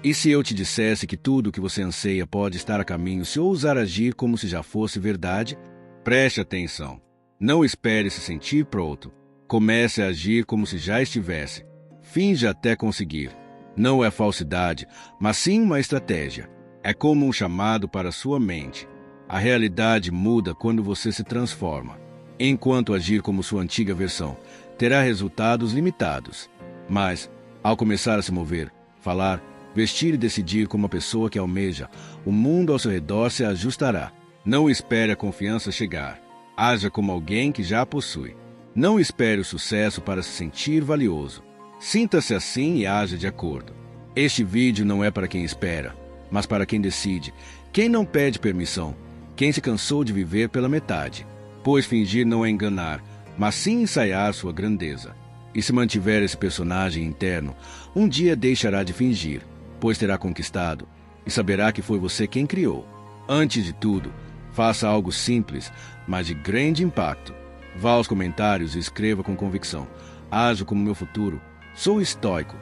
E se eu te dissesse que tudo o que você anseia pode estar a caminho se ousar agir como se já fosse verdade? Preste atenção. Não espere se sentir pronto. Comece a agir como se já estivesse. Finja até conseguir. Não é falsidade, mas sim uma estratégia. É como um chamado para sua mente. A realidade muda quando você se transforma. Enquanto agir como sua antiga versão, terá resultados limitados. Mas, ao começar a se mover, falar, vestir e decidir como a pessoa que almeja, o mundo ao seu redor se ajustará. Não espere a confiança chegar. Haja como alguém que já a possui. Não espere o sucesso para se sentir valioso. Sinta-se assim e haja de acordo. Este vídeo não é para quem espera, mas para quem decide, quem não pede permissão, quem se cansou de viver pela metade. Pois fingir não é enganar, mas sim ensaiar sua grandeza. E se mantiver esse personagem interno, um dia deixará de fingir, pois terá conquistado, e saberá que foi você quem criou. Antes de tudo, faça algo simples, mas de grande impacto. Vá aos comentários e escreva com convicção. Ajo como meu futuro. Sou estoico.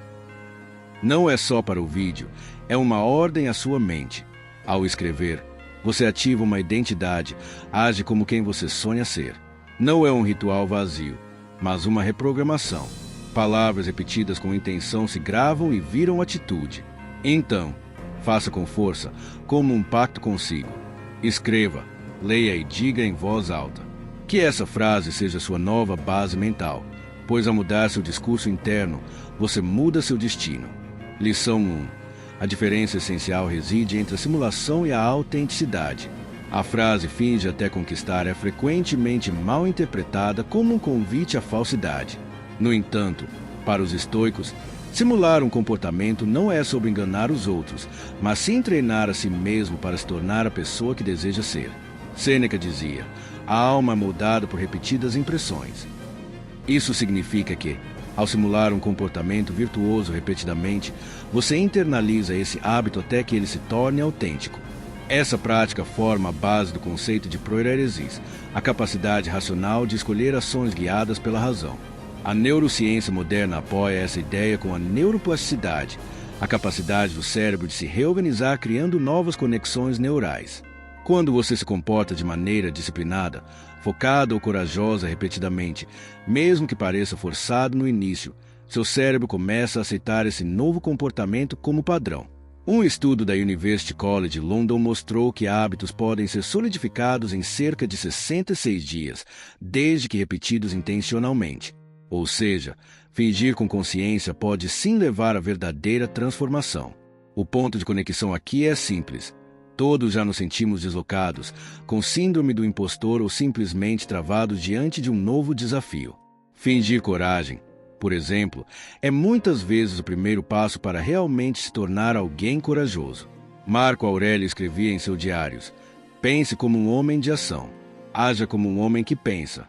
Não é só para o vídeo, é uma ordem à sua mente. Ao escrever, você ativa uma identidade, age como quem você sonha ser. Não é um ritual vazio, mas uma reprogramação. Palavras repetidas com intenção se gravam e viram atitude. Então, faça com força, como um pacto consigo. Escreva, leia e diga em voz alta. Que essa frase seja sua nova base mental, pois ao mudar seu discurso interno, você muda seu destino. Lição 1. A diferença essencial reside entre a simulação e a autenticidade. A frase finge até conquistar é frequentemente mal interpretada como um convite à falsidade. No entanto, para os estoicos, simular um comportamento não é sobre enganar os outros, mas sim treinar a si mesmo para se tornar a pessoa que deseja ser. Sêneca dizia, a alma é moldada por repetidas impressões. Isso significa que, ao simular um comportamento virtuoso repetidamente, você internaliza esse hábito até que ele se torne autêntico. Essa prática forma a base do conceito de proeresis, a capacidade racional de escolher ações guiadas pela razão. A neurociência moderna apoia essa ideia com a neuroplasticidade, a capacidade do cérebro de se reorganizar criando novas conexões neurais. Quando você se comporta de maneira disciplinada, focada ou corajosa repetidamente, mesmo que pareça forçado no início, seu cérebro começa a aceitar esse novo comportamento como padrão. Um estudo da University College London mostrou que hábitos podem ser solidificados em cerca de 66 dias, desde que repetidos intencionalmente. Ou seja, fingir com consciência pode sim levar à verdadeira transformação. O ponto de conexão aqui é simples. Todos já nos sentimos deslocados, com síndrome do impostor ou simplesmente travados diante de um novo desafio. Fingir coragem, por exemplo, é muitas vezes o primeiro passo para realmente se tornar alguém corajoso. Marco Aurélio escrevia em seus diários: pense como um homem de ação, haja como um homem que pensa.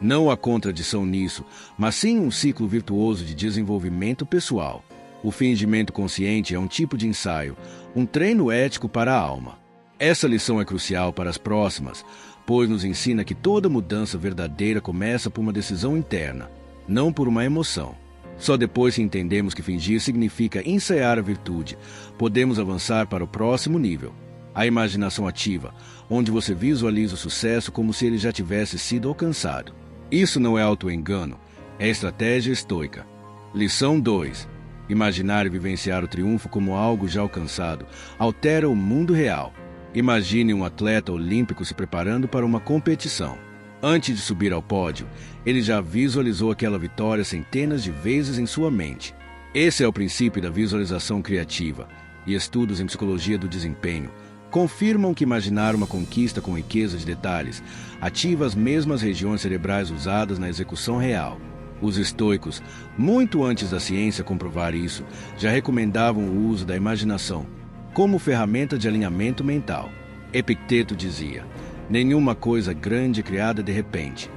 Não há contradição nisso, mas sim um ciclo virtuoso de desenvolvimento pessoal. O fingimento consciente é um tipo de ensaio, um treino ético para a alma. Essa lição é crucial para as próximas, pois nos ensina que toda mudança verdadeira começa por uma decisão interna, não por uma emoção. Só depois que entendemos que fingir significa ensaiar a virtude, podemos avançar para o próximo nível. A imaginação ativa, onde você visualiza o sucesso como se ele já tivesse sido alcançado. Isso não é autoengano, é estratégia estoica. Lição 2. Imaginar e vivenciar o triunfo como algo já alcançado altera o mundo real. Imagine um atleta olímpico se preparando para uma competição. Antes de subir ao pódio, ele já visualizou aquela vitória centenas de vezes em sua mente. Esse é o princípio da visualização criativa, e estudos em psicologia do desempenho confirmam que imaginar uma conquista com riqueza de detalhes ativa as mesmas regiões cerebrais usadas na execução real. Os estoicos, muito antes da ciência comprovar isso, já recomendavam o uso da imaginação como ferramenta de alinhamento mental. Epicteto dizia: nenhuma coisa grande é criada de repente.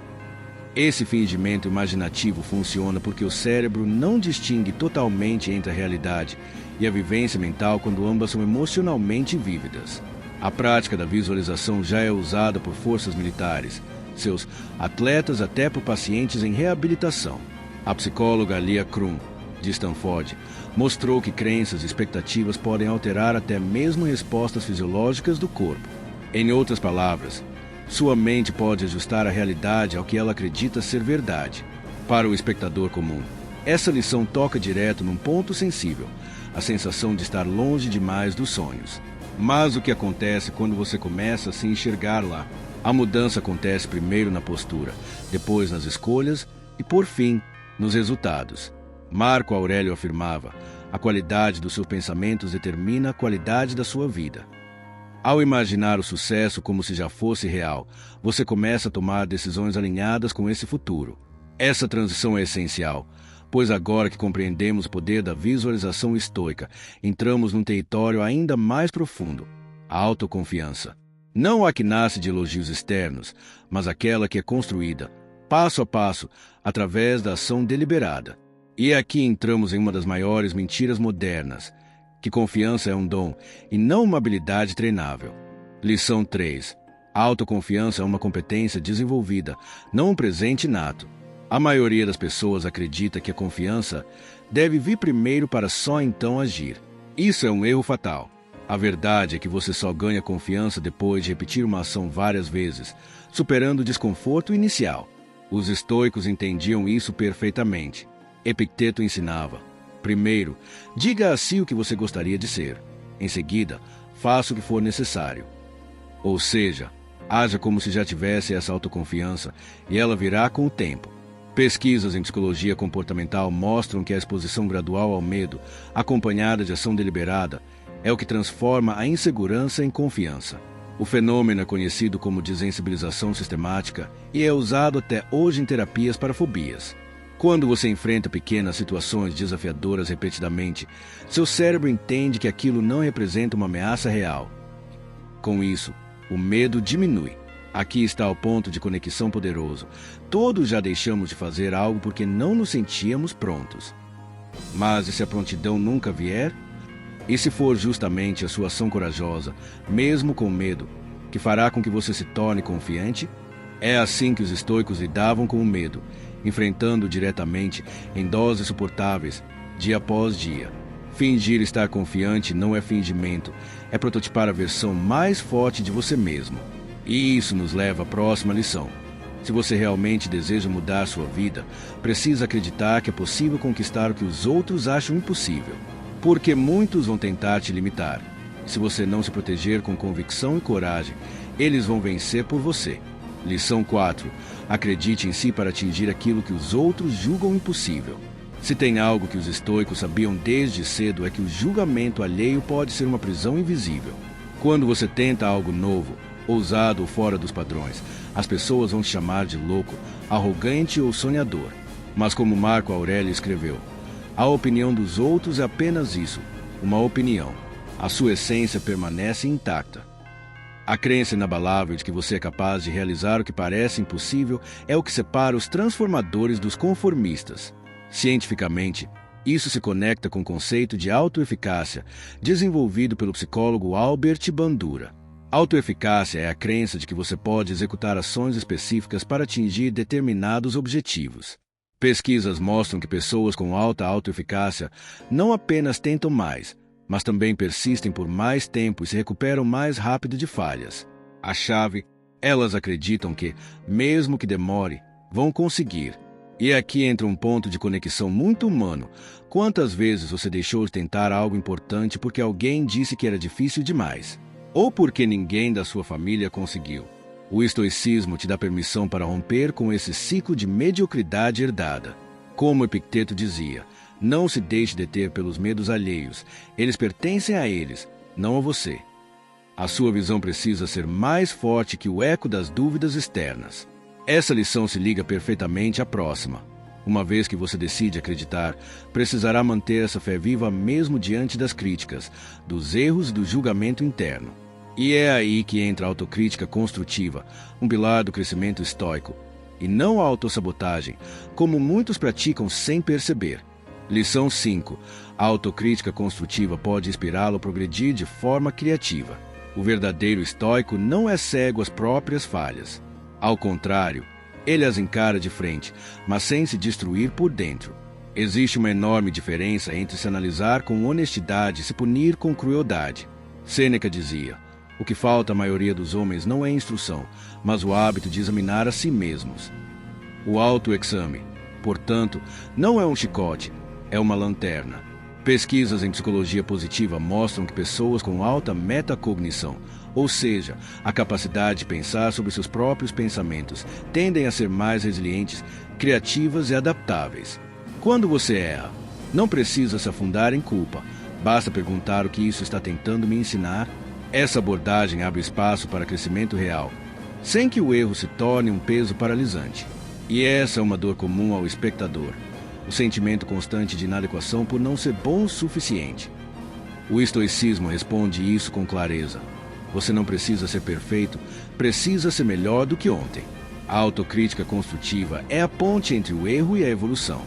Esse fingimento imaginativo funciona porque o cérebro não distingue totalmente entre a realidade e a vivência mental quando ambas são emocionalmente vívidas. A prática da visualização já é usada por forças militares, seus atletas até por pacientes em reabilitação. A psicóloga Lia Krum de Stanford, mostrou que crenças e expectativas podem alterar até mesmo respostas fisiológicas do corpo. Em outras palavras, sua mente pode ajustar a realidade ao que ela acredita ser verdade. Para o espectador comum, essa lição toca direto num ponto sensível, a sensação de estar longe demais dos sonhos. Mas o que acontece quando você começa a se enxergar lá? A mudança acontece primeiro na postura, depois nas escolhas e, por fim, nos resultados. Marco Aurélio afirmava: a qualidade dos seus pensamentos determina a qualidade da sua vida. Ao imaginar o sucesso como se já fosse real, você começa a tomar decisões alinhadas com esse futuro. Essa transição é essencial, pois agora que compreendemos o poder da visualização estoica, entramos num território ainda mais profundo: a autoconfiança. Não a que nasce de elogios externos, mas aquela que é construída, passo a passo, através da ação deliberada. E aqui entramos em uma das maiores mentiras modernas, que confiança é um dom e não uma habilidade treinável. Lição 3. A autoconfiança é uma competência desenvolvida, não um presente inato. A maioria das pessoas acredita que a confiança deve vir primeiro para só então agir. Isso é um erro fatal. A verdade é que você só ganha confiança depois de repetir uma ação várias vezes, superando o desconforto inicial. Os estoicos entendiam isso perfeitamente. Epicteto ensinava: primeiro, diga a si o que você gostaria de ser. Em seguida, faça o que for necessário. Ou seja, haja como se já tivesse essa autoconfiança e ela virá com o tempo. Pesquisas em psicologia comportamental mostram que a exposição gradual ao medo, acompanhada de ação deliberada, é o que transforma a insegurança em confiança. O fenômeno é conhecido como desensibilização sistemática e é usado até hoje em terapias para fobias. Quando você enfrenta pequenas situações desafiadoras repetidamente, seu cérebro entende que aquilo não representa uma ameaça real. Com isso, o medo diminui. Aqui está o ponto de conexão poderoso. Todos já deixamos de fazer algo porque não nos sentíamos prontos. Mas e se a prontidão nunca vier? E se for justamente a sua ação corajosa, mesmo com medo, que fará com que você se torne confiante? É assim que os estoicos lidavam com o medo, enfrentando diretamente em doses suportáveis, dia após dia. Fingir estar confiante não é fingimento, é prototipar a versão mais forte de você mesmo. E isso nos leva à próxima lição. Se você realmente deseja mudar sua vida, precisa acreditar que é possível conquistar o que os outros acham impossível. Porque muitos vão tentar te limitar. Se você não se proteger com convicção e coragem, eles vão vencer por você. Lição 4. Acredite em si para atingir aquilo que os outros julgam impossível. Se tem algo que os estoicos sabiam desde cedo é que o julgamento alheio pode ser uma prisão invisível. Quando você tenta algo novo, ousado ou fora dos padrões, as pessoas vão te chamar de louco, arrogante ou sonhador. Mas como Marco Aurélio escreveu: a opinião dos outros é apenas isso, uma opinião. A sua essência permanece intacta. A crença inabalável de que você é capaz de realizar o que parece impossível é o que separa os transformadores dos conformistas. Cientificamente, isso se conecta com o conceito de autoeficácia, desenvolvido pelo psicólogo Albert Bandura. Autoeficácia é a crença de que você pode executar ações específicas para atingir determinados objetivos. Pesquisas mostram que pessoas com alta autoeficácia não apenas tentam mais, mas também persistem por mais tempo e se recuperam mais rápido de falhas. A chave, elas acreditam que, mesmo que demore, vão conseguir. E aqui entra um ponto de conexão muito humano. Quantas vezes você deixou de tentar algo importante porque alguém disse que era difícil demais? Ou porque ninguém da sua família conseguiu? O estoicismo te dá permissão para romper com esse ciclo de mediocridade herdada. Como Epicteto dizia: não se deixe deter pelos medos alheios. Eles pertencem a eles, não a você. A sua visão precisa ser mais forte que o eco das dúvidas externas. Essa lição se liga perfeitamente à próxima. Uma vez que você decide acreditar, precisará manter essa fé viva mesmo diante das críticas, dos erros e do julgamento interno. E é aí que entra a autocrítica construtiva, um pilar do crescimento estoico, e não a autossabotagem, como muitos praticam sem perceber. Lição 5. A autocrítica construtiva pode inspirá-lo a progredir de forma criativa. O verdadeiro estoico não é cego às próprias falhas. Ao contrário, ele as encara de frente, mas sem se destruir por dentro. Existe uma enorme diferença entre se analisar com honestidade e se punir com crueldade. Sêneca dizia: o que falta à maioria dos homens não é instrução, mas o hábito de examinar a si mesmos. O autoexame, portanto, não é um chicote, é uma lanterna. Pesquisas em psicologia positiva mostram que pessoas com alta metacognição, ou seja, a capacidade de pensar sobre seus próprios pensamentos, tendem a ser mais resilientes, criativas e adaptáveis. Quando você erra, não precisa se afundar em culpa, basta perguntar o que isso está tentando me ensinar. Essa abordagem abre espaço para crescimento real, sem que o erro se torne um peso paralisante. E essa é uma dor comum ao espectador, o sentimento constante de inadequação por não ser bom o suficiente. O estoicismo responde isso com clareza. Você não precisa ser perfeito, precisa ser melhor do que ontem. A autocrítica construtiva é a ponte entre o erro e a evolução.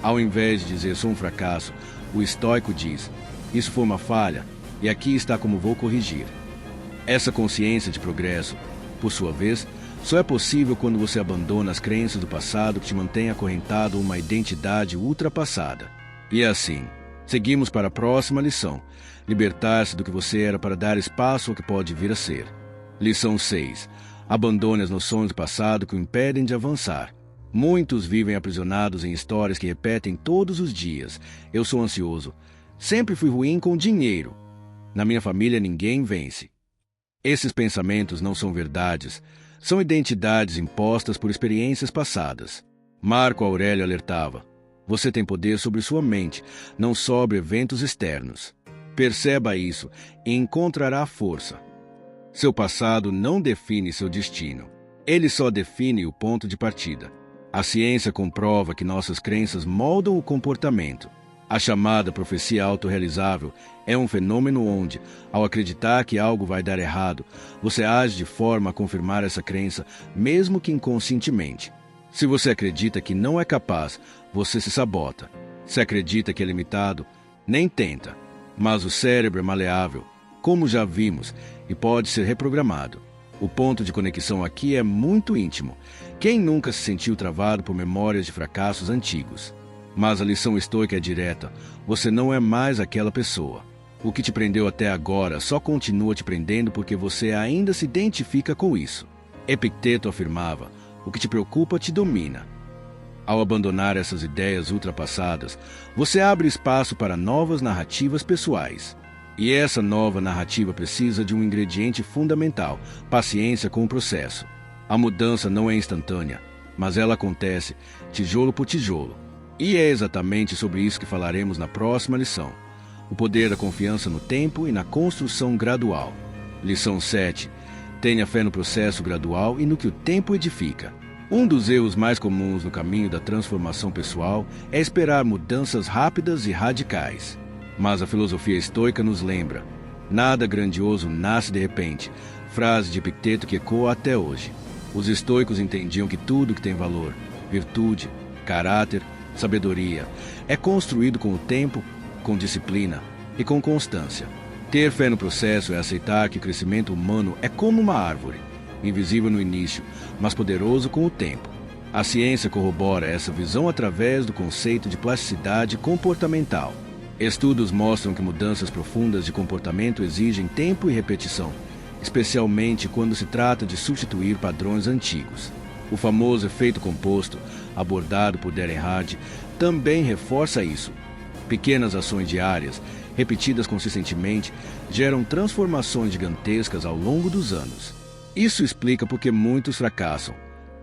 Ao invés de dizer sou um fracasso, o estoico diz: isso foi uma falha, e aqui está como vou corrigir. Essa consciência de progresso, por sua vez, só é possível quando você abandona as crenças do passado que te mantêm acorrentado a uma identidade ultrapassada. E assim, seguimos para a próxima lição: libertar-se do que você era para dar espaço ao que pode vir a ser. Lição 6. Abandone as noções do passado que o impedem de avançar. Muitos vivem aprisionados em histórias que repetem todos os dias. Eu sou ansioso. Sempre fui ruim com dinheiro. Na minha família ninguém vence. Esses pensamentos não são verdades. São identidades impostas por experiências passadas. Marco Aurélio alertava: você tem poder sobre sua mente, não sobre eventos externos. Perceba isso e encontrará força. Seu passado não define seu destino. Ele só define o ponto de partida. A ciência comprova que nossas crenças moldam o comportamento. A chamada profecia autorrealizável é um fenômeno onde, ao acreditar que algo vai dar errado, você age de forma a confirmar essa crença, mesmo que inconscientemente. Se você acredita que não é capaz, você se sabota. Se acredita que é limitado, nem tenta. Mas o cérebro é maleável, como já vimos, e pode ser reprogramado. O ponto de conexão aqui é muito íntimo. Quem nunca se sentiu travado por memórias de fracassos antigos? Mas a lição estoica é direta: você não é mais aquela pessoa. O que te prendeu até agora só continua te prendendo porque você ainda se identifica com isso. Epicteto afirmava: o que te preocupa te domina. Ao abandonar essas ideias ultrapassadas, você abre espaço para novas narrativas pessoais. E essa nova narrativa precisa de um ingrediente fundamental: paciência com o processo. A mudança não é instantânea, mas ela acontece tijolo por tijolo. E é exatamente sobre isso que falaremos na próxima lição: o poder da confiança no tempo e na construção gradual. Lição 7. Tenha fé no processo gradual e no que o tempo edifica. Um dos erros mais comuns no caminho da transformação pessoal é esperar mudanças rápidas e radicais. Mas a filosofia estoica nos lembra: nada grandioso nasce de repente, frase de Epicteto que ecoa até hoje. Os estoicos entendiam que tudo que tem valor, virtude, caráter, sabedoria, é construído com o tempo, com disciplina e com constância. Ter fé no processo é aceitar que o crescimento humano é como uma árvore, invisível no início, mas poderoso com o tempo. A ciência corrobora essa visão através do conceito de plasticidade comportamental. Estudos mostram que mudanças profundas de comportamento exigem tempo e repetição, especialmente quando se trata de substituir padrões antigos. O famoso efeito composto, abordado por Darren Hardy, também reforça isso. Pequenas ações diárias, repetidas consistentemente, geram transformações gigantescas ao longo dos anos. Isso explica por que muitos fracassam,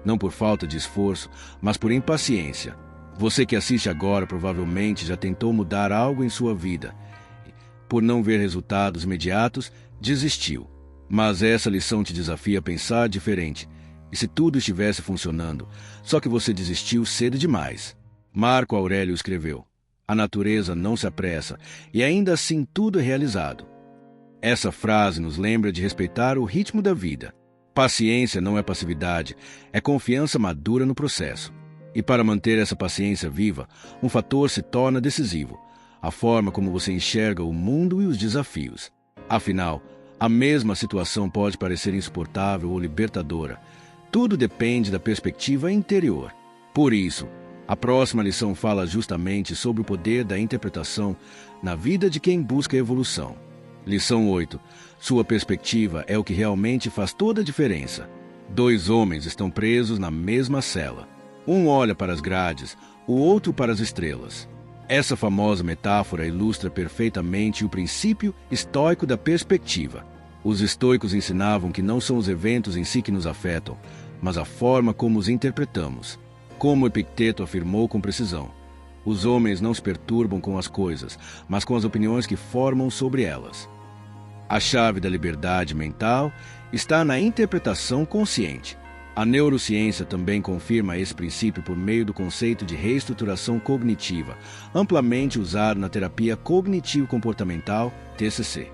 não por falta de esforço, mas por impaciência. Você que assiste agora provavelmente já tentou mudar algo em sua vida. Por não ver resultados imediatos, desistiu. Mas essa lição te desafia a pensar diferente. E se tudo estivesse funcionando, só que você desistiu cedo demais? Marco Aurélio escreveu: a natureza não se apressa, e ainda assim tudo é realizado. Essa frase nos lembra de respeitar o ritmo da vida. Paciência não é passividade, é confiança madura no processo. E para manter essa paciência viva, um fator se torna decisivo: a forma como você enxerga o mundo e os desafios. Afinal, a mesma situação pode parecer insuportável ou libertadora. Tudo depende da perspectiva interior. Por isso, A próxima lição fala justamente sobre o poder da interpretação na vida de quem busca evolução. Lição 8. Sua perspectiva é o que realmente faz toda a diferença. 2 homens estão presos na mesma cela. Um olha para as grades, o outro para as estrelas. Essa famosa metáfora ilustra perfeitamente o princípio estoico da perspectiva. Os estoicos ensinavam que não são os eventos em si que nos afetam, mas a forma como os interpretamos. Como Epicteto afirmou com precisão, os homens não se perturbam com as coisas, mas com as opiniões que formam sobre elas. A chave da liberdade mental está na interpretação consciente. A neurociência também confirma esse princípio por meio do conceito de reestruturação cognitiva, amplamente usado na terapia cognitivo-comportamental, TCC.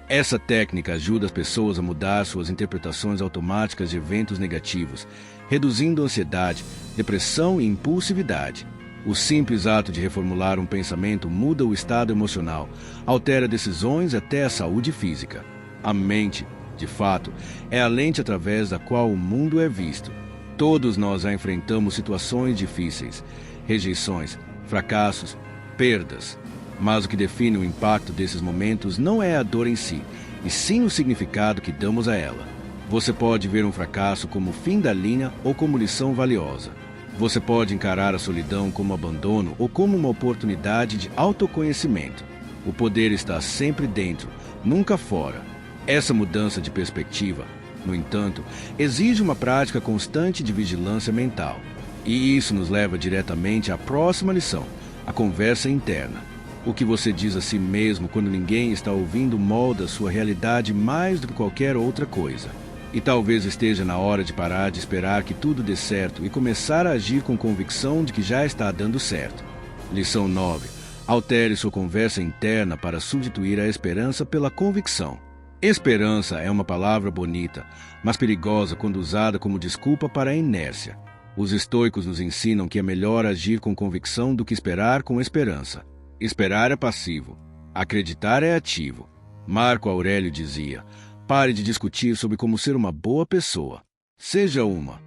Essa técnica ajuda as pessoas a mudar suas interpretações automáticas de eventos negativos, reduzindo ansiedade, depressão e impulsividade. O simples ato de reformular um pensamento muda o estado emocional, altera decisões até a saúde física. A mente, de fato, é a lente através da qual o mundo é visto. Todos nós já enfrentamos situações difíceis, rejeições, fracassos, perdas. Mas o que define o impacto desses momentos não é a dor em si, e sim o significado que damos a ela. Você pode ver um fracasso como fim da linha ou como lição valiosa. Você pode encarar a solidão como abandono ou como uma oportunidade de autoconhecimento. O poder está sempre dentro, nunca fora. Essa mudança de perspectiva, no entanto, exige uma prática constante de vigilância mental. E isso nos leva diretamente à próxima lição, a conversa interna. O que você diz a si mesmo quando ninguém está ouvindo molda sua realidade mais do que qualquer outra coisa. E talvez esteja na hora de parar de esperar que tudo dê certo e começar a agir com convicção de que já está dando certo. Lição 9. Altere sua conversa interna para substituir a esperança pela convicção. Esperança é uma palavra bonita, mas perigosa quando usada como desculpa para a inércia. Os estoicos nos ensinam que é melhor agir com convicção do que esperar com esperança. Esperar é passivo, acreditar é ativo. Marco Aurélio dizia: pare de discutir sobre como ser uma boa pessoa. Seja uma.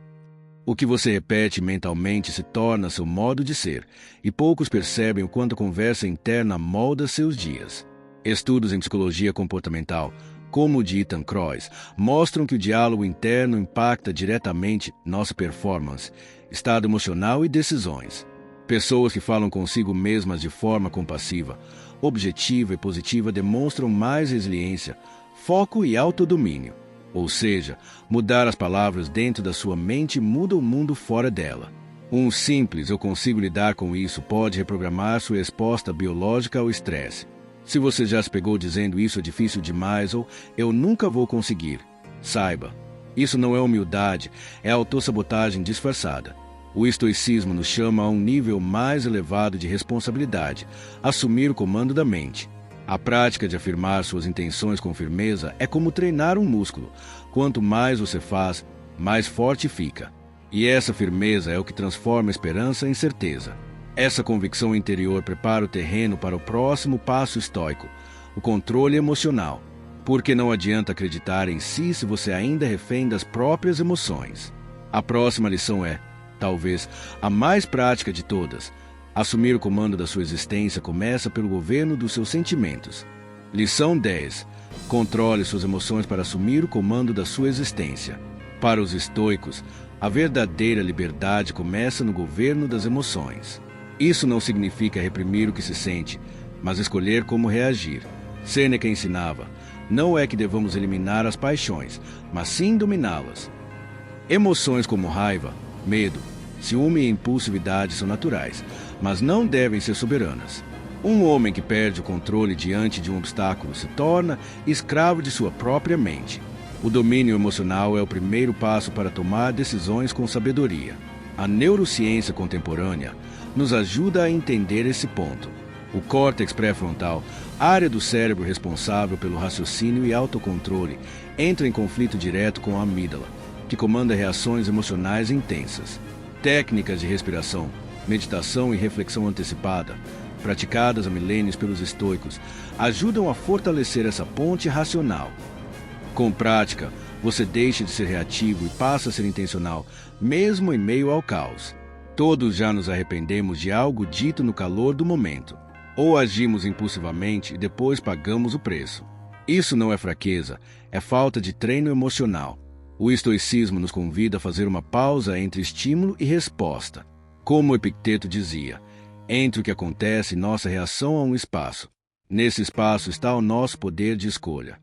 O que você repete mentalmente se torna seu modo de ser, e poucos percebem o quanto a conversa interna molda seus dias. Estudos em psicologia comportamental, como o de Ethan Kroes, mostram que o diálogo interno impacta diretamente nossa performance, estado emocional e decisões. Pessoas que falam consigo mesmas de forma compassiva, objetiva e positiva demonstram mais resiliência, foco e autodomínio. Ou seja, mudar as palavras dentro da sua mente muda o mundo fora dela. Um simples "eu consigo lidar com isso" pode reprogramar sua resposta biológica ao estresse. Se você já se pegou dizendo "isso é difícil demais" ou "eu nunca vou conseguir", saiba, isso não é humildade, é autossabotagem disfarçada. O estoicismo nos chama a um nível mais elevado de responsabilidade, assumir o comando da mente. A prática de afirmar suas intenções com firmeza é como treinar um músculo. Quanto mais você faz, mais forte fica. E essa firmeza é o que transforma a esperança em certeza. Essa convicção interior prepara o terreno para o próximo passo estoico, o controle emocional. Porque não adianta acreditar em si se você ainda é refém das próprias emoções. A próxima lição é, talvez, a mais prática de todas. Assumir o comando da sua existência começa pelo governo dos seus sentimentos. Lição 10. Controle suas emoções para assumir o comando da sua existência. Para os estoicos, a verdadeira liberdade começa no governo das emoções. Isso não significa reprimir o que se sente, mas escolher como reagir. Sêneca ensinava: não é que devamos eliminar as paixões, mas sim dominá-las. Emoções como raiva, medo, ciúme e impulsividade são naturais, mas não devem ser soberanas. Um homem que perde o controle diante de um obstáculo se torna escravo de sua própria mente. O domínio emocional é o primeiro passo para tomar decisões com sabedoria. A neurociência contemporânea nos ajuda a entender esse ponto. O córtex pré-frontal, área do cérebro responsável pelo raciocínio e autocontrole, entra em conflito direto com a amígdala, que comanda reações emocionais intensas. Técnicas de respiração, meditação e reflexão antecipada, praticadas há milênios pelos estoicos, ajudam a fortalecer essa ponte racional. Com prática, você deixa de ser reativo e passa a ser intencional, mesmo em meio ao caos. Todos já nos arrependemos de algo dito no calor do momento, ou agimos impulsivamente e depois pagamos o preço. Isso não é fraqueza, é falta de treino emocional. O estoicismo nos convida a fazer uma pausa entre estímulo e resposta. Como Epicteto dizia, entre o que acontece e nossa reação há um espaço. Nesse espaço está o nosso poder de escolha.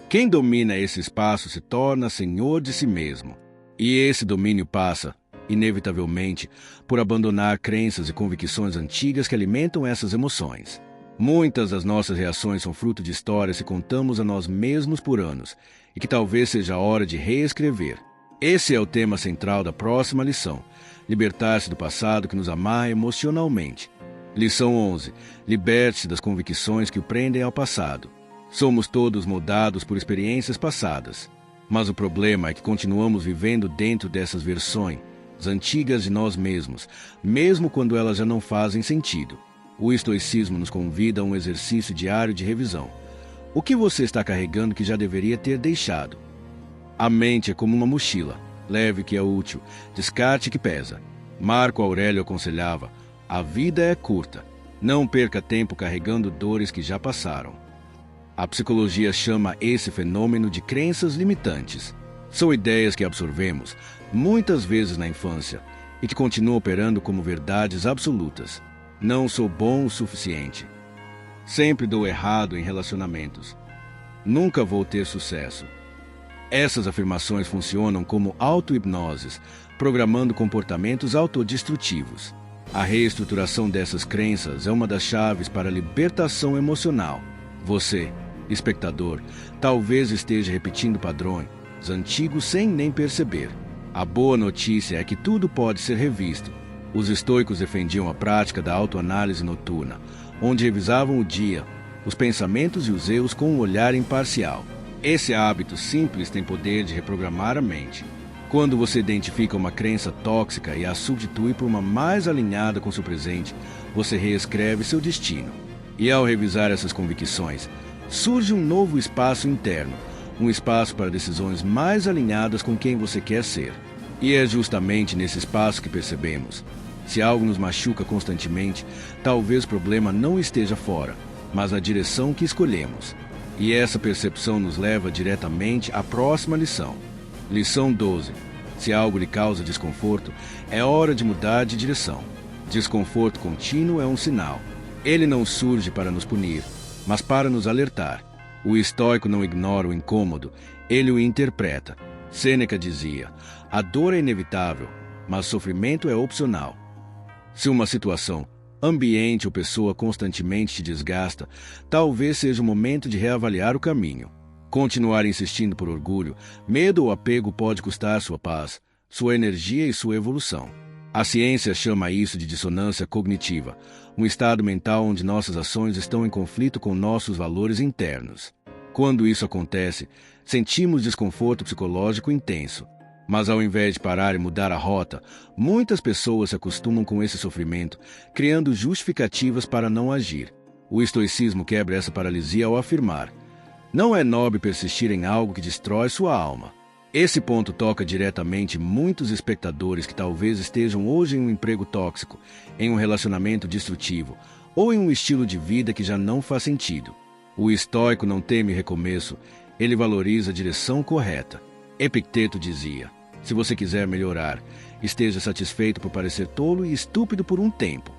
Quem domina esse espaço se torna senhor de si mesmo. E esse domínio passa, inevitavelmente, por abandonar crenças e convicções antigas que alimentam essas emoções. Muitas das nossas reações são fruto de histórias que contamos a nós mesmos por anos e que talvez seja a hora de reescrever. Esse é o tema central da próxima lição: libertar-se do passado que nos amarra emocionalmente. Lição 11. Liberte-se das convicções que o prendem ao passado. Somos todos moldados por experiências passadas, mas o problema é que continuamos vivendo dentro dessas versões antigas de nós mesmos, mesmo quando elas já não fazem sentido. O estoicismo nos convida a um exercício diário de revisão. O que você está carregando que já deveria ter deixado? A mente é como uma mochila, leve que é útil, descarte que pesa. Marco Aurélio aconselhava: a vida é curta, não perca tempo carregando dores que já passaram. A psicologia chama esse fenômeno de crenças limitantes. São ideias que absorvemos, muitas vezes na infância, e que continuam operando como verdades absolutas. Não sou bom o suficiente. Sempre dou errado em relacionamentos. Nunca vou ter sucesso. Essas afirmações funcionam como auto-hipnoses, programando comportamentos autodestrutivos. A reestruturação dessas crenças é uma das chaves para a libertação emocional. Você, espectador, talvez esteja repetindo padrões antigos sem nem perceber. A boa notícia é que tudo pode ser revisto. Os estoicos defendiam a prática da autoanálise noturna, onde revisavam o dia, os pensamentos e os erros com um olhar imparcial. Esse hábito simples tem poder de reprogramar a mente. Quando você identifica uma crença tóxica e a substitui por uma mais alinhada com seu presente, você reescreve seu destino. E ao revisar essas convicções, surge um novo espaço interno, um espaço para decisões mais alinhadas com quem você quer ser. E é justamente nesse espaço que percebemos: se algo nos machuca constantemente, talvez o problema não esteja fora, mas na direção que escolhemos. E essa percepção nos leva diretamente à próxima lição. Lição 12. Se algo lhe causa desconforto, é hora de mudar de direção. Desconforto contínuo é um sinal. Ele não surge para nos punir, mas para nos alertar. O estoico não ignora o incômodo, ele o interpreta. Sêneca dizia: a dor é inevitável, mas o sofrimento é opcional. Se uma situação, ambiente ou pessoa constantemente te desgasta, talvez seja o momento de reavaliar o caminho. Continuar insistindo por orgulho, medo ou apego pode custar sua paz, sua energia e sua evolução. A ciência chama isso de dissonância cognitiva, um estado mental onde nossas ações estão em conflito com nossos valores internos. Quando isso acontece, sentimos desconforto psicológico intenso. Mas ao invés de parar e mudar a rota, muitas pessoas se acostumam com esse sofrimento, criando justificativas para não agir. O estoicismo quebra essa paralisia ao afirmar: não é nobre persistir em algo que destrói sua alma. Esse ponto toca diretamente muitos espectadores que talvez estejam hoje em um emprego tóxico, em um relacionamento destrutivo, ou em um estilo de vida que já não faz sentido. O estoico não teme recomeço, ele valoriza a direção correta. Epicteto dizia: se você quiser melhorar, esteja satisfeito por parecer tolo e estúpido por um tempo.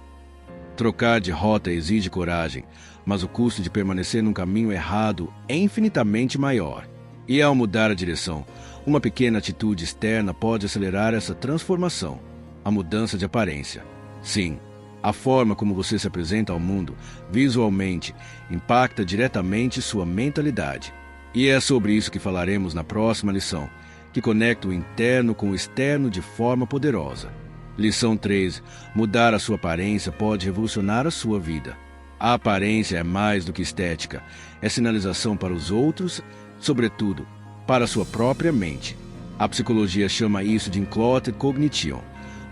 Trocar de rota exige coragem, mas o custo de permanecer num caminho errado é infinitamente maior. E ao mudar a direção, uma pequena atitude externa pode acelerar essa transformação, a mudança de aparência. Sim, a forma como você se apresenta ao mundo, visualmente, impacta diretamente sua mentalidade. E é sobre isso que falaremos na próxima lição, que conecta o interno com o externo de forma poderosa. Lição 13. Mudar a sua aparência pode revolucionar a sua vida. A aparência é mais do que estética, é sinalização para os outros, sobretudo, para a sua própria mente. A psicologia chama isso de enclotted cognition.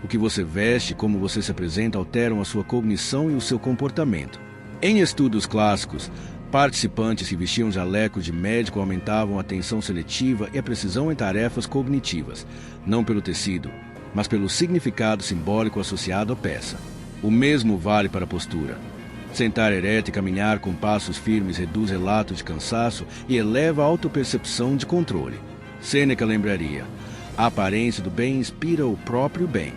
O que você veste e como você se apresenta alteram a sua cognição e o seu comportamento. Em estudos clássicos, participantes que vestiam jalecos de médico aumentavam a atenção seletiva e a precisão em tarefas cognitivas, não pelo tecido, mas pelo significado simbólico associado à peça. O mesmo vale para a postura. Sentar ereto e caminhar com passos firmes reduz relatos de cansaço e eleva a autopercepção de controle. Sêneca lembraria: a aparência do bem inspira o próprio bem.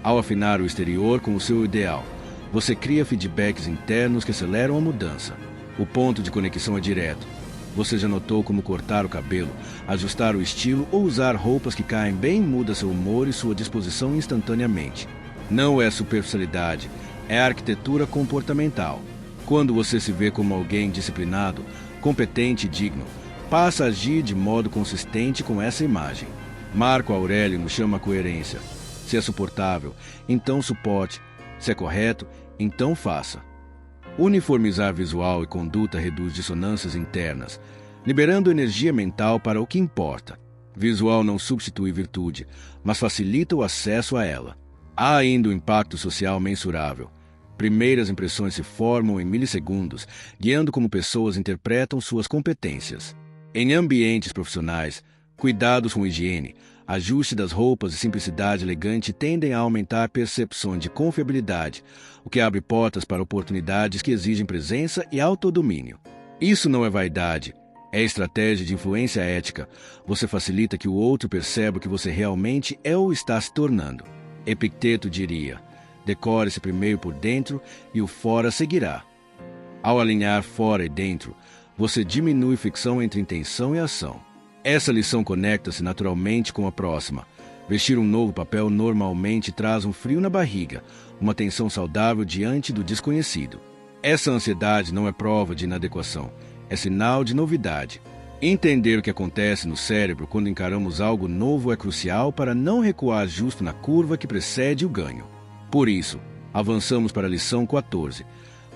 Ao afinar o exterior com o seu ideal, você cria feedbacks internos que aceleram a mudança. O ponto de conexão é direto. Você já notou como cortar o cabelo, ajustar o estilo ou usar roupas que caem bem muda seu humor e sua disposição instantaneamente. Não é superficialidade, é arquitetura comportamental. Quando você se vê como alguém disciplinado, competente e digno, passa a agir de modo consistente com essa imagem. Marco Aurélio nos chama a coerência. Se é suportável, então suporte. Se é correto, então faça. Uniformizar visual e conduta reduz dissonâncias internas, liberando energia mental para o que importa. Visual não substitui virtude, mas facilita o acesso a ela. Há ainda o impacto social mensurável. Primeiras impressões se formam em milissegundos, guiando como pessoas interpretam suas competências. Em ambientes profissionais, cuidados com higiene, ajuste das roupas e simplicidade elegante tendem a aumentar a percepção de confiabilidade, o que abre portas para oportunidades que exigem presença e autodomínio. Isso não é vaidade, é estratégia de influência ética. Você facilita que o outro perceba o que você realmente é ou está se tornando. Epicteto diria: decore-se primeiro por dentro e o fora seguirá. Ao alinhar fora e dentro, você diminui fricção entre intenção e ação. Essa lição conecta-se naturalmente com a próxima. Vestir um novo papel normalmente traz um frio na barriga, uma tensão saudável diante do desconhecido. Essa ansiedade não é prova de inadequação, é sinal de novidade. Entender o que acontece no cérebro quando encaramos algo novo é crucial para não recuar justo na curva que precede o ganho. Por isso, avançamos para a lição 14.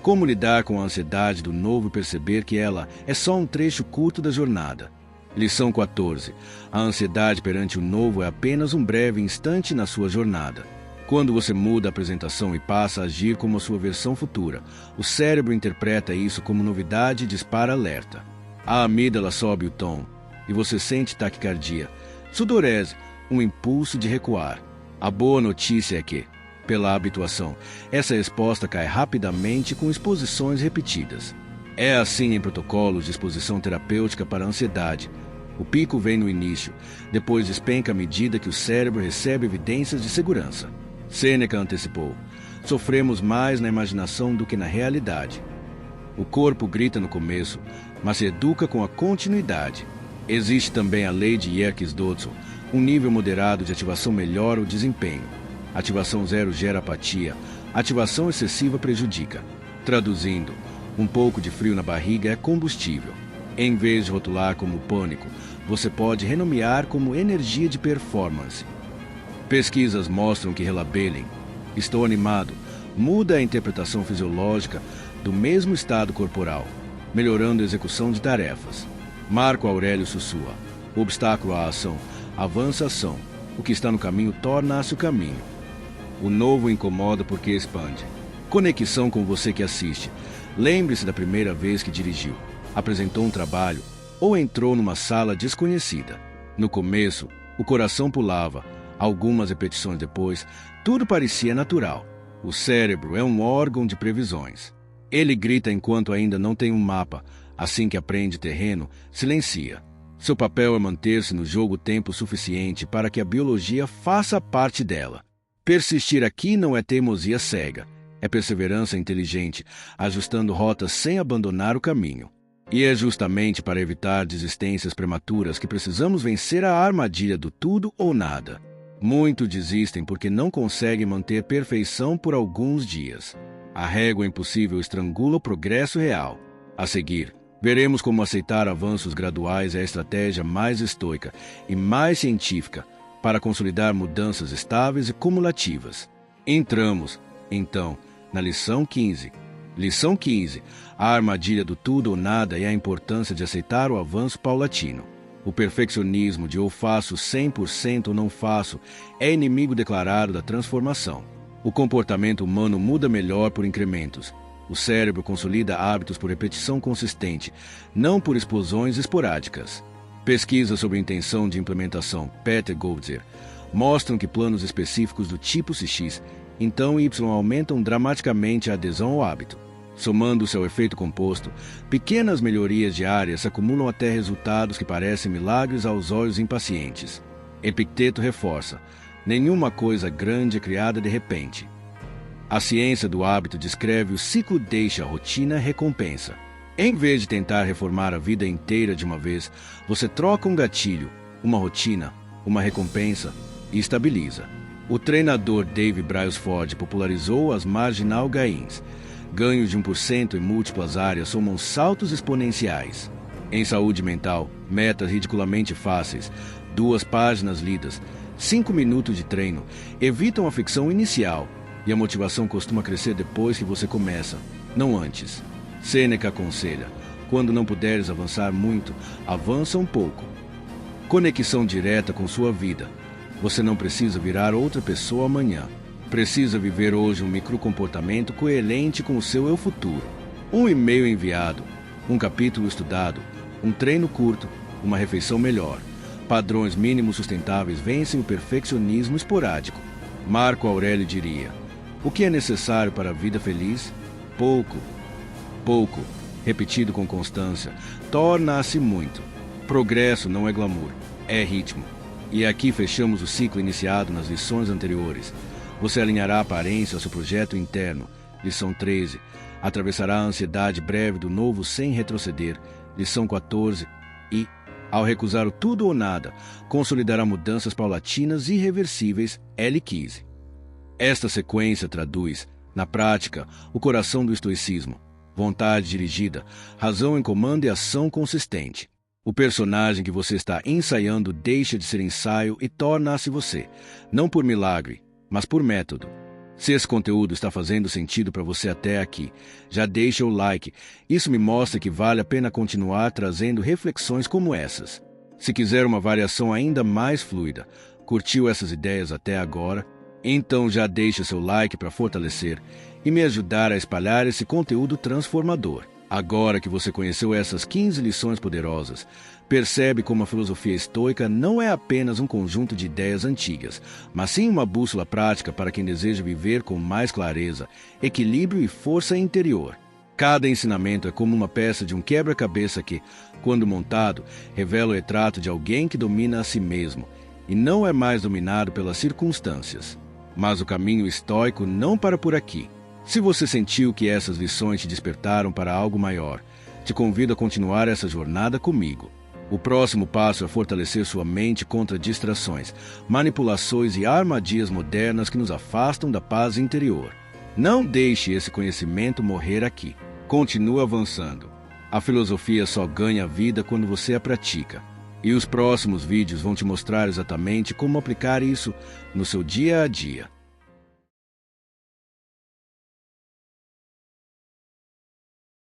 Como lidar com a ansiedade do novo e perceber que ela é só um trecho curto da jornada. Lição 14. A ansiedade perante o novo é apenas um breve instante na sua jornada. Quando você muda a apresentação e passa a agir como a sua versão futura, o cérebro interpreta isso como novidade e dispara alerta. A amígdala sobe o tom e você sente taquicardia, sudorese, um impulso de recuar. A boa notícia é que, pela habituação, essa resposta cai rapidamente com exposições repetidas. É assim em protocolos de exposição terapêutica para a ansiedade. O pico vem no início, depois despenca à medida que o cérebro recebe evidências de segurança. Sêneca antecipou: sofremos mais na imaginação do que na realidade. O corpo grita no começo, mas se educa com a continuidade. Existe também a lei de Yerkes-Dodson: um nível moderado de ativação melhora o desempenho. Ativação zero gera apatia, ativação excessiva prejudica. Traduzindo, um pouco de frio na barriga é combustível. Em vez de rotular como pânico, você pode renomear como energia de performance. Pesquisas mostram que relabelem, estou animado, muda a interpretação fisiológica do mesmo estado corporal, melhorando a execução de tarefas. Marco Aurélio sussurra: obstáculo à ação, avança a ação, o que está no caminho torna-se o caminho. O novo incomoda porque expande. Conexão com você que assiste. Lembre-se da primeira vez que dirigiu, apresentou um trabalho ou entrou numa sala desconhecida. No começo, o coração pulava. Algumas repetições depois, tudo parecia natural. O cérebro é um órgão de previsões. Ele grita enquanto ainda não tem um mapa. Assim que aprende terreno, silencia. Seu papel é manter-se no jogo tempo suficiente para que a biologia faça parte dela. Persistir aqui não é teimosia cega. É perseverança inteligente, ajustando rotas sem abandonar o caminho. E é justamente para evitar desistências prematuras que precisamos vencer a armadilha do tudo ou nada. Muitos desistem porque não conseguem manter perfeição por alguns dias. A régua impossível estrangula o progresso real. A seguir, veremos como aceitar avanços graduais é a estratégia mais estoica e mais científica para consolidar mudanças estáveis e cumulativas. Entramos, então, na lição 15. Lição 15. A armadilha do tudo ou nada e a importância de aceitar o avanço paulatino. O perfeccionismo de ou faço 100% ou não faço é inimigo declarado da transformação. O comportamento humano muda melhor por incrementos. O cérebro consolida hábitos por repetição consistente, não por explosões esporádicas. Pesquisa sobre intenção de implementação, Peter Goldzer. mostram que planos específicos do tipo XX, então Y aumentam dramaticamente a adesão ao hábito. Somando-se ao efeito composto, pequenas melhorias diárias se acumulam até resultados que parecem milagres aos olhos impacientes. Epicteto reforça: nenhuma coisa grande é criada de repente. A ciência do hábito descreve o ciclo deixa, rotina, recompensa. Em vez de tentar reformar a vida inteira de uma vez, você troca um gatilho, uma rotina, uma recompensa e estabiliza. O treinador Dave Brailsford popularizou as marginal gains. Ganhos de 1% em múltiplas áreas somam saltos exponenciais. Em saúde mental, metas ridiculamente fáceis, 2 páginas lidas, 5 minutos de treino, evitam a fricção inicial e a motivação costuma crescer depois que você começa, não antes. Sêneca aconselha: quando não puderes avançar muito, avança um pouco. Conexão direta com sua vida. Você não precisa virar outra pessoa amanhã. Precisa viver hoje um microcomportamento coerente com o seu eu futuro. Um e-mail enviado, um capítulo estudado, um treino curto, uma refeição melhor. Padrões mínimos sustentáveis vencem o perfeccionismo esporádico. Marco Aurélio diria: o que é necessário para a vida feliz? Pouco. Pouco, repetido com constância, torna-se muito. Progresso não é glamour, é ritmo. E aqui fechamos o ciclo iniciado nas lições anteriores. Você alinhará a aparência ao seu projeto interno. Lição 13. Atravessará a ansiedade breve do novo sem retroceder. Lição 14. E, ao recusar o tudo ou nada, consolidará mudanças paulatinas e irreversíveis. L15. Esta sequência traduz, na prática, o coração do estoicismo. Vontade dirigida, razão em comando e ação consistente. O personagem que você está ensaiando deixa de ser ensaio e torna-se você, não por milagre, mas por método. Se esse conteúdo está fazendo sentido para você até aqui, já deixa o like. Isso me mostra que vale a pena continuar trazendo reflexões como essas. Se quiser uma variação ainda mais fluida, curtiu essas ideias até agora? Então já deixa seu like para fortalecer e me ajudar a espalhar esse conteúdo transformador. Agora que você conheceu essas 15 lições poderosas, percebe como a filosofia estoica não é apenas um conjunto de ideias antigas, mas sim uma bússola prática para quem deseja viver com mais clareza, equilíbrio e força interior. Cada ensinamento é como uma peça de um quebra-cabeça que, quando montado, revela o retrato de alguém que domina a si mesmo e não é mais dominado pelas circunstâncias. Mas o caminho estoico não para por aqui. Se você sentiu que essas lições te despertaram para algo maior, te convido a continuar essa jornada comigo. O próximo passo é fortalecer sua mente contra distrações, manipulações e armadilhas modernas que nos afastam da paz interior. Não deixe esse conhecimento morrer aqui. Continue avançando. A filosofia só ganha vida quando você a pratica. E os próximos vídeos vão te mostrar exatamente como aplicar isso no seu dia a dia.